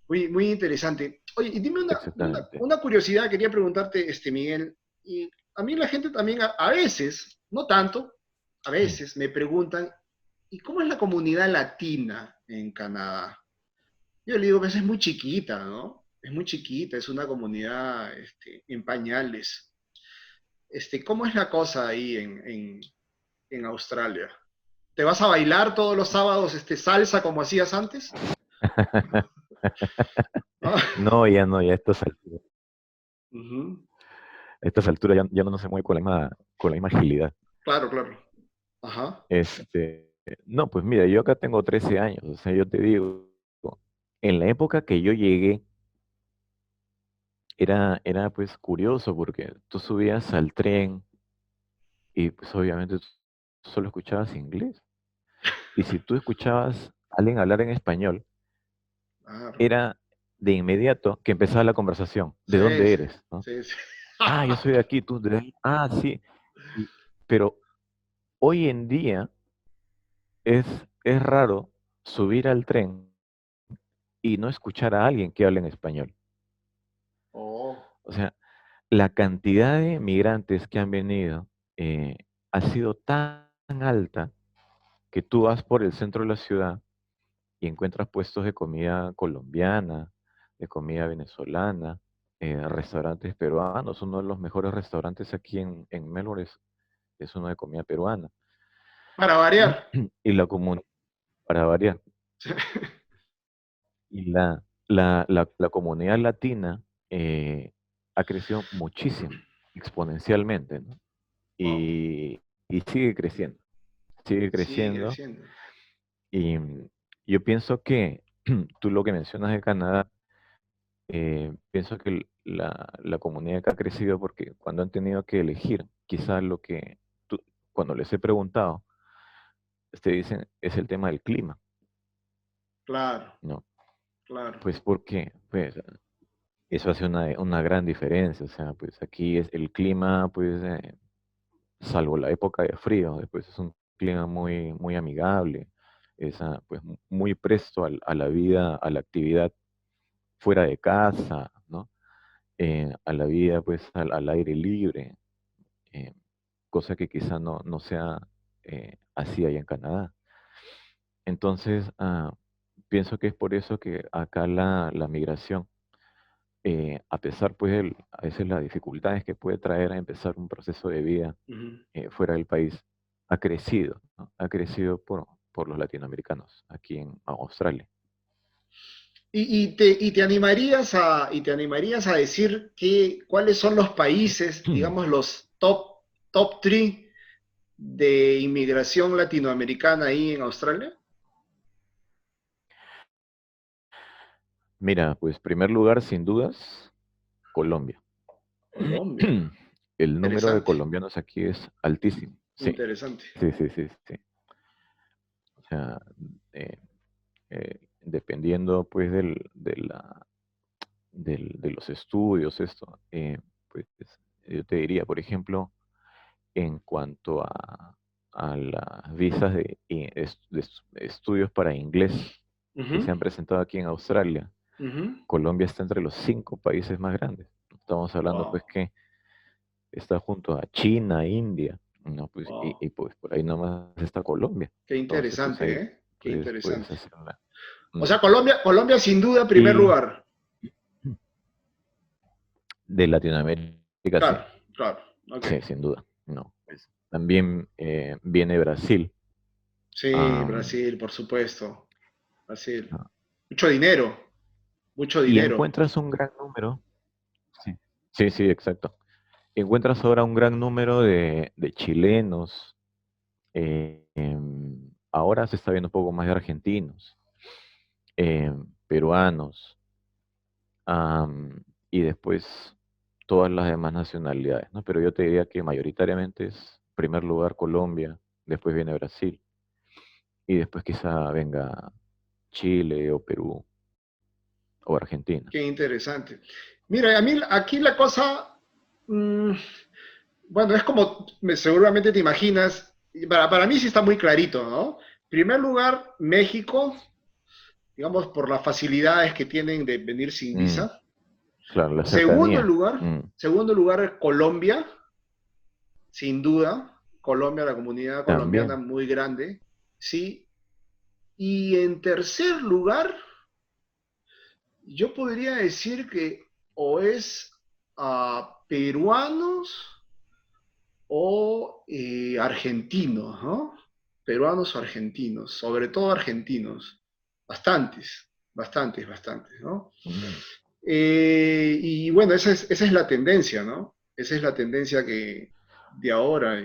Muy, muy interesante. Oye, y dime exactamente. una curiosidad, quería preguntarte, Miguel, y a mí la gente también a veces, no tanto, a veces me preguntan, ¿y cómo es la comunidad latina en Canadá? Yo le digo, pues es muy chiquita, ¿no? Es muy chiquita, es una comunidad en pañales. ¿Cómo es la cosa ahí en Australia? ¿Te vas a bailar todos los sábados salsa como hacías antes? Ah, No, ya no, ya ujú. a estas alturas ya no se mueve con la misma agilidad. Claro, claro. Ajá. No, pues mira, yo acá tengo 13 años, o sea, yo te digo, en la época que yo llegué, era pues curioso porque tú subías al tren y pues obviamente tú solo escuchabas inglés. Y si tú escuchabas a alguien hablar en español, Claro. era de inmediato que empezaba la conversación. ¿De Sí, dónde sí, eres? ¿No? sí, sí. Ah, yo soy de aquí, tú de ahí. Ah, sí. Y- pero hoy en día es, es raro subir al tren y no escuchar a alguien que hable en español. Oh, O sea, la cantidad de migrantes que han venido ha sido tan alta que tú vas por el centro de la ciudad y encuentras puestos de comida colombiana, de comida venezolana, restaurantes peruanos. Uno de los mejores restaurantes aquí en Melbourne es uno de comida peruana. para variar. Y la comunidad, para variar, y la comunidad latina ha crecido muchísimo, exponencialmente, ¿no? Wow, Y sigue sigue creciendo. creciendo. Y yo pienso que tú lo que mencionas de Canadá, pienso que la comunidad que ha crecido porque cuando han tenido que elegir, quizás tú- cuando les he preguntado, te dicen es el tema del clima, Claro, ¿no? claro. Pues porque pues, eso hace una gran diferencia, o sea, pues aquí es el clima, pues, salvo la época de frío, después es un clima muy amigable, es pues muy presto a la vida, a la actividad fuera de casa, ¿no? A la vida pues al aire libre, eh, cosa que quizá no sea así allá en Canadá. Entonces, pienso que es por eso que acá la migración, a pesar pues a veces las dificultades que puede traer a empezar un proceso de vida Ujú. fuera del país, ha crecido, ¿no? Ha crecido por los latinoamericanos aquí en Australia. Y te animarías a decir cuáles son los países, digamos, los top 3 de inmigración latinoamericana ahí en Australia? Mira, pues primer lugar, sin dudas, Colombia. Colombia. El número de Interesante, colombianos aquí es altísimo. Sí, interesante. sí. O sea, eh, dependiendo pues de los estudios, esto, pues yo te diría, por ejemplo, en cuanto a las visas de estudios para inglés que Ujú, se han presentado aquí en Australia, ujú. Colombia está entre los 5 países más grandes. Estamos hablando Wow, pues que está junto a China, India, ¿no? Pues, wow. y pues por ahí nomás está Colombia. Qué Entonces, pues ahí interesante, ¿eh? Qué puedes interesante. hacerla. O Mm. sea, Colombia sin duda, primer Y lugar. de Latinoamérica, sí, Claro, claro. Ok. sí, sin duda, no. Pues, también viene Brasil. Sí, am, Brasil, por supuesto. Brasil. ah, Mucho dinero, mucho y dinero. encuentras un gran número, sí, sí, exacto. Encuentras ahora un gran número de chilenos. Ahora se está viendo un poco más de argentinos, peruanos, y después todas las demás nacionalidades, ¿no? Pero yo te diría que mayoritariamente es primer lugar Colombia, después viene Brasil y después quizá venga Chile o Perú o Argentina. Qué interesante. Mira, a mí aquí la cosa, mm, bueno, es como seguramente te imaginas, y para mí sí está muy clarito, ¿no? Primer lugar, México, digamos, por las facilidades que tienen de venir sin Mm, visa. claro, la Segundo cercanía. lugar, Mm, segundo lugar, Colombia, sin duda. Colombia, la comunidad colombiana también. muy grande, sí. Y en tercer lugar, yo podría decir que o es a peruanos o argentinos, ¿no? Peruanos o argentinos, sobre todo argentinos, bastantes, ¿no? Mm, Y bueno, esa es la tendencia, ¿no? Esa es la tendencia que de ahora.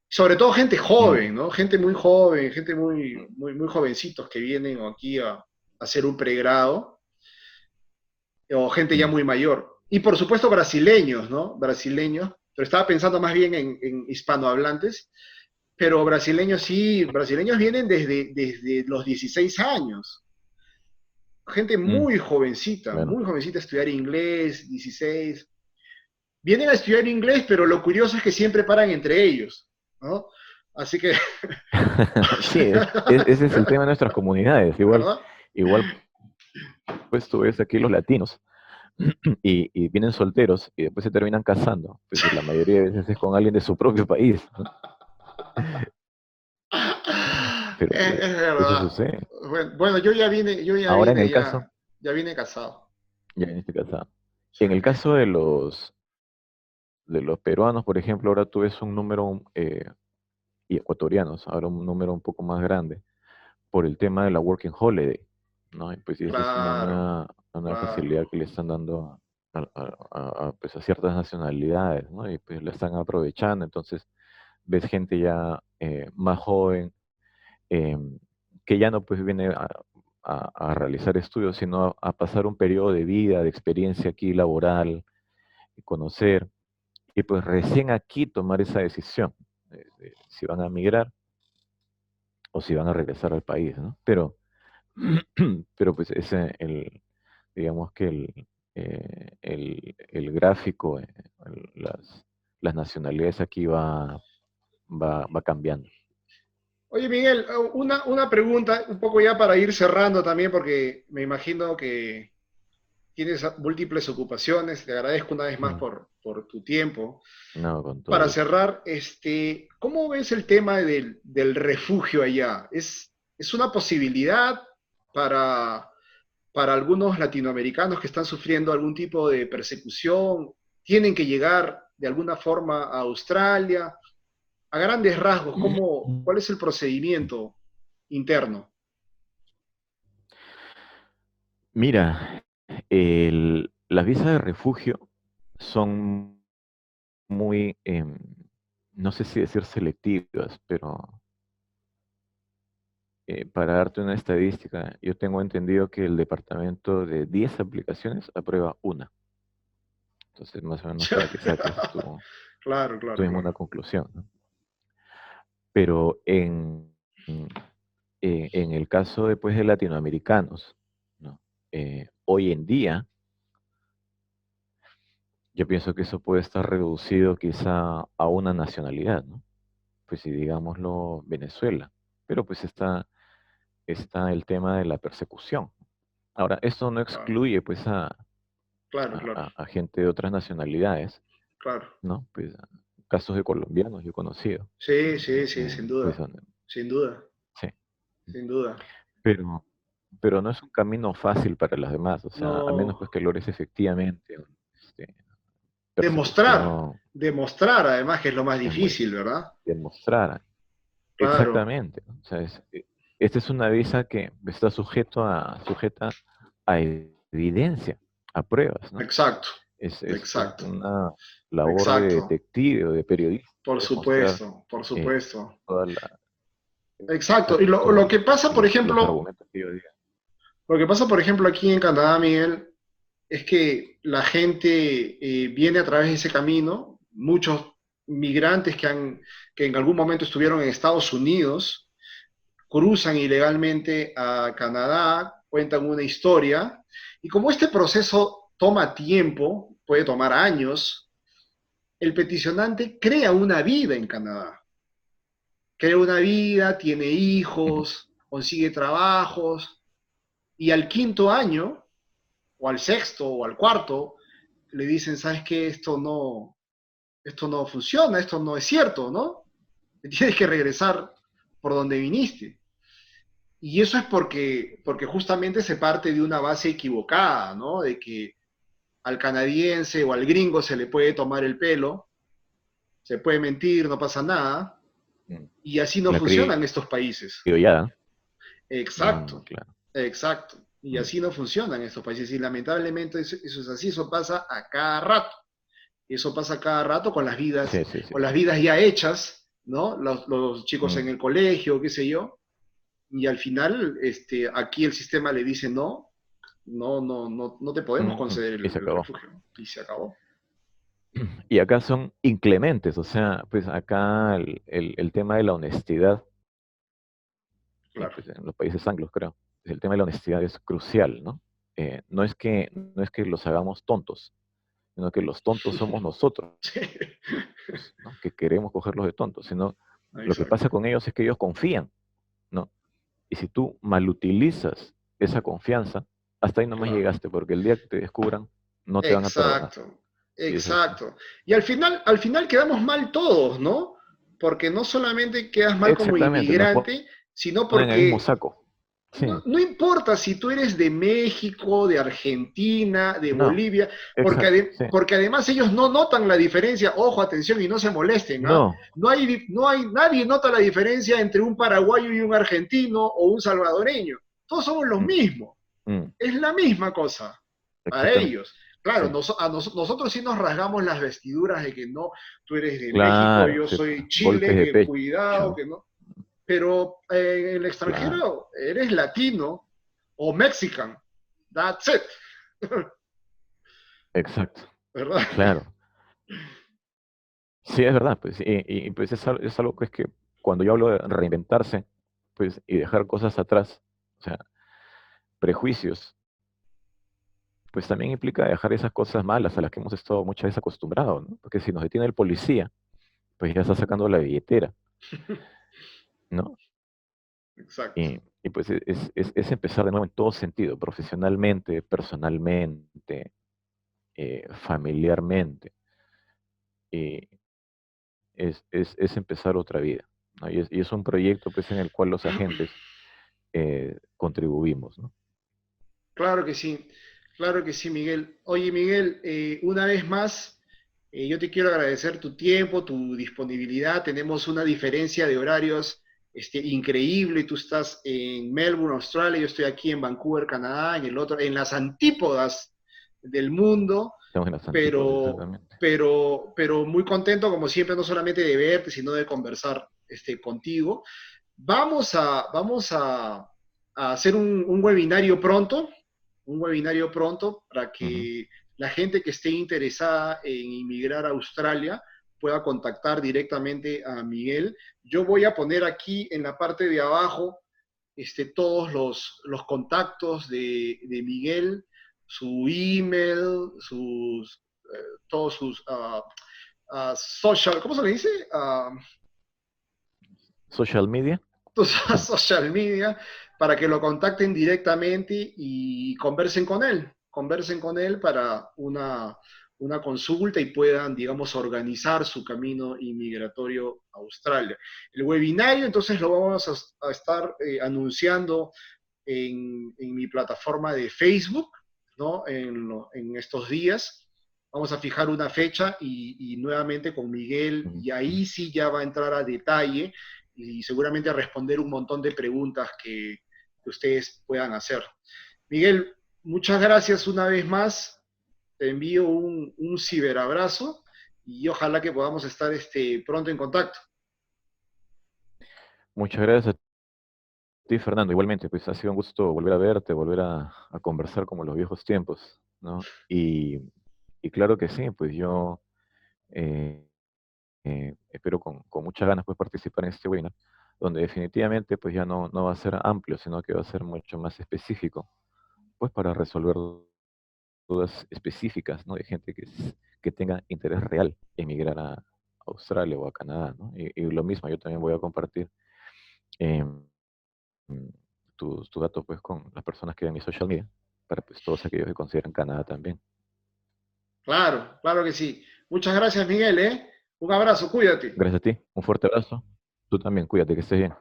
Sobre todo gente mm, joven, ¿no? Gente muy joven, gente muy jovencitos que vienen aquí a hacer un pregrado, o gente ya mm. muy mayor. Y por supuesto brasileños, ¿no? Brasileños, pero estaba pensando más bien en hispanohablantes, pero brasileños sí, brasileños vienen desde los 16 años. Gente Mm, claro. muy jovencita a estudiar inglés, 16. Vienen a estudiar inglés, pero lo curioso es que siempre paran entre ellos, ¿no? Así que, Sí, ese es el tema de nuestras comunidades. Igual, ¿verdad? igual pues tú ves aquí los latinos y vienen solteros y después se terminan casando. Pues la mayoría de veces es con alguien de su propio país, ¿no? Pero pues Es eso verdad. sucede. Bueno, yo ya Ahora en vine, el caso, ya vine casado. ya viniste casado. En el caso de los peruanos, por ejemplo, ahora tú ves un número, y ecuatorianos, ahora un número un poco más grande, por el tema de la Working Holiday, ¿no? Y pues y esa es Claro, una nueva claro. facilidad que le están dando pues, a ciertas nacionalidades, ¿no? Y pues la están aprovechando, entonces ves gente ya más joven, eh, que ya no pues viene a realizar estudios, sino a pasar un periodo de vida, de experiencia aquí laboral, y conocer, y pues recién aquí tomar esa decisión, de si van a migrar o si van a regresar al país, ¿no? Pero pues digamos que el gráfico, las nacionalidades aquí va cambiando. Oye, Miguel, una pregunta, un poco ya para ir cerrando también, porque me imagino que tienes múltiples ocupaciones. Te agradezco una vez más Mm. por tu tiempo. No, con todo Para gusto. cerrar, ¿cómo ves el tema del refugio allá? Es una posibilidad para, para algunos latinoamericanos que están sufriendo algún tipo de persecución? ¿Tienen que llegar de alguna forma a Australia? A grandes rasgos, ¿cuál es el procedimiento interno? Mira, las visas de refugio son muy, no sé si decir selectivas, pero para darte una estadística, yo tengo entendido que el departamento de 10 aplicaciones aprueba una. Entonces, más o menos para que saques Claro, tú claro, mismo claro. una conclusión, ¿no? Pero en el caso después de latinoamericanos, ¿no? Hoy en día, yo pienso que eso puede estar reducido quizá a una nacionalidad, ¿no? Pues si digámoslo Venezuela, pero pues está el tema de la persecución. Ahora, esto no Claro, excluye pues claro, claro, a gente de otras nacionalidades, claro. ¿no? Pues casos de colombianos yo he conocido, Sí, donde, sí, sí, sin pues, duda, sin duda, sí, sin duda. pero, pero no es un camino fácil para los demás, o sea, a menos No, pues que logres efectivamente este, demostrar, persecución, demostrar además que es lo más demo- difícil, ¿verdad? demostrar Claro, exactamente, ¿no? O sea, esta es una visa que está sujeta a evidencia, a pruebas, ¿no? exacto, Es exacto, una labor de exacto. detective o de periodista Por demostrar supuesto, por eh, supuesto. toda Exacto. Y exacto, lo que pasa, por los ejemplo, argumentos que yo diga. lo que pasa, por ejemplo, aquí en Canadá, Miguel, es que la gente viene a través de ese camino, muchos migrantes que en algún momento estuvieron en Estados Unidos, cruzan ilegalmente a Canadá, cuentan una historia, y como este proceso toma tiempo, puede tomar años, el peticionante crea una vida en Canadá, crea una vida, tiene Ujú. hijos, consigue trabajos, y al quinto año, o al sexto, o al cuarto, le dicen, ¿sabes qué? Esto no funciona, esto no es cierto, ¿no? Tienes que regresar por donde viniste. Y eso es porque justamente se parte de una base equivocada, ¿no? De que al canadiense o al gringo se le puede tomar el pelo, se puede mentir, no pasa nada, Mm. y así no La funcionan estos países. criollada. Exacto, Claro. exacto. Y Mm. así no funcionan estos países. Y lamentablemente eso es así, eso pasa a cada rato. Eso pasa cada rato Sí, sí, sí, con las sí. vidas ya hechas, ¿no? Los chicos en Mm. el colegio, qué sé yo, y al final aquí el sistema le dice no, no te podemos Ujú. conceder Y se el acabó. refugio. Y se acabó. Y acá son inclementes, o sea, pues acá el tema de la honestidad, y Claro. pues en los países anglos creo, pues el tema de la honestidad es crucial, ¿no? No es que los hagamos tontos, sino que los tontos somos nosotros, Sí. ¿no? Que queremos cogerlos de tontos, sino lo que Exacto. pasa con ellos es que ellos confían, ¿no? Y si tú malutilizas esa confianza, hasta ahí nomás Claro. llegaste, porque el día que te descubran, no te van a perdonar. Exacto, Y es así. exacto. Y al final quedamos mal todos, ¿no? Porque no solamente quedas mal como Exactamente, nos inmigrante, sino ponen en el mismo porque saco. no, Sí, no importa si tú eres de México, de Argentina, de no, Bolivia, exacto, sí. porque además ellos no notan la diferencia, ojo, atención, y no se molesten, ¿ah? No, Nadie nota la diferencia entre un paraguayo y un argentino o un salvadoreño. Todos somos los mm, mismos. mm, Es la misma cosa para exactamente, ellos. Claro, sí. nosotros sí nos rasgamos las vestiduras de que no, tú eres de México, Claro, yo sí, pues, soy Chile, golpes de que cuidado, pecho, que no. Pero en el claro, extranjero eres latino o mexican. That's it. exacto, ¿Verdad? claro. Sí, es verdad, pues, y, pues es algo que es que cuando yo hablo de reinventarse, pues, y dejar cosas atrás, o sea, prejuicios, pues también implica dejar esas cosas malas a las que hemos estado muchas veces acostumbrados, ¿no? Porque si nos detiene el policía, pues ya está sacando la billetera, ¿no? Exacto. Y pues es empezar de nuevo en todo sentido, profesionalmente, personalmente, familiarmente, y es empezar otra vida, ¿no? Y es un proyecto pues en el cual los agentes contribuimos, ¿no? Claro que sí, Miguel. Oye, Miguel, una vez más, yo te quiero agradecer tu tiempo, tu disponibilidad. Tenemos una diferencia de horarios increíble. Tú estás en Melbourne, Australia, yo estoy aquí en Vancouver, Canadá, en las antípodas del mundo, Estamos en las antípodas, pero, exactamente. pero muy contento, como siempre, no solamente de verte, sino de conversar contigo. Vamos a hacer un webinario pronto para Ujú. que la gente que esté interesada en inmigrar a Australia pueda contactar directamente a Miguel. Yo voy a poner aquí en la parte de abajo todos los contactos de Miguel, su email, todos sus social, ¿cómo se le dice? Social media. Tus social media para que lo contacten directamente y conversen con él para una consulta y puedan, digamos, organizar su camino inmigratorio a Australia. El webinario, entonces, lo vamos a estar anunciando en mi plataforma de Facebook, ¿no? En estos días. Vamos a fijar una fecha y nuevamente con Miguel, Ujú. y ahí sí ya va a entrar a detalle y seguramente a responder un montón de preguntas que ustedes puedan hacer. Miguel, muchas gracias una vez más. Te envío un ciberabrazo y ojalá que podamos estar pronto en contacto. Muchas gracias a ti, Fernando. Igualmente, pues ha sido un gusto volver a verte, volver a conversar como en los viejos tiempos, ¿no? Y claro que sí, pues yo eh, espero con muchas ganas pues participar en este webinar, donde definitivamente pues ya no va a ser amplio, sino que va a ser mucho más específico, pues para resolver dudas específicas, ¿no? De gente que tenga interés real en emigrar a Australia o a Canadá, ¿no? Y lo mismo, yo también voy a compartir em, tus datos pues con las personas que ven mi social media, para pues todos aquellos que consideran Canadá también. Claro, claro que sí. Muchas gracias, Miguel, ¿eh? Un abrazo, cuídate. Gracias a ti, un fuerte abrazo. Tú también, cuídate, que estés bien.